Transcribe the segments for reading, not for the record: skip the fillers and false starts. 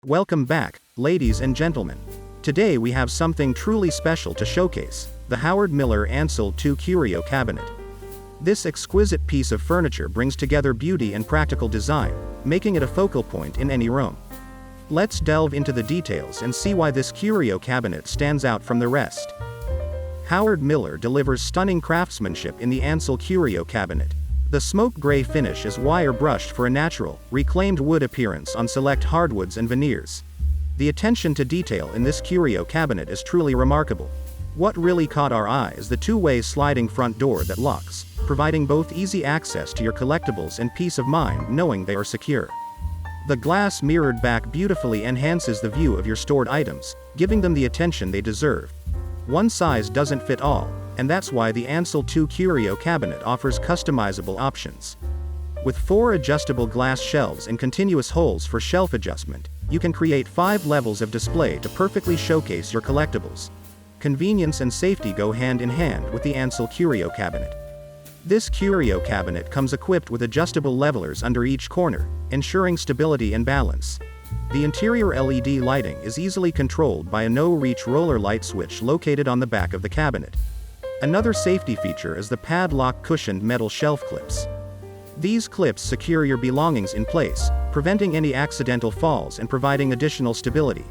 Welcome back, ladies and gentlemen. Today we have something truly special to showcase, the Howard Miller Ansel II Curio Cabinet. This exquisite piece of furniture brings together beauty and practical design, making it a focal point in any room. Let's delve into the details and see why this curio cabinet stands out from the rest. Howard Miller delivers stunning craftsmanship in the Ansel Curio Cabinet. The smoke gray finish is wire brushed for a natural, reclaimed wood appearance on select hardwoods and veneers. The attention to detail in this curio cabinet is truly remarkable. What really caught our eye is the two-way sliding front door that locks, providing both easy access to your collectibles and peace of mind knowing they are secure. The glass mirrored back beautifully enhances the view of your stored items, giving them the attention they deserve. One size doesn't fit all, and that's why the Ansel II Curio Cabinet offers customizable options. With 4 adjustable glass shelves and continuous holes for shelf adjustment, you can create 5 levels of display to perfectly showcase your collectibles. Convenience and safety go hand in hand with the Ansel Curio Cabinet. This curio cabinet comes equipped with adjustable levelers under each corner, ensuring stability and balance. The interior LED lighting is easily controlled by a no-reach roller light switch located on the back of the cabinet. Another safety feature is the padlock cushioned metal shelf clips. These clips secure your belongings in place, preventing any accidental falls and providing additional stability.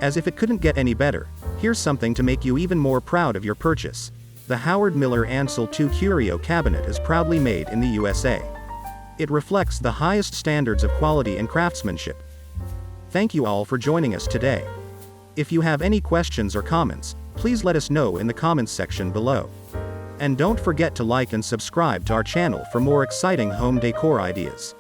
As if it couldn't get any better, here's something to make you even more proud of your purchase. The Howard Miller Ansel II Curio Cabinet is proudly made in the USA. It reflects the highest standards of quality and craftsmanship. Thank you all for joining us today. If you have any questions or comments, please let us know in the comments section below. And don't forget to like and subscribe to our channel for more exciting home decor ideas.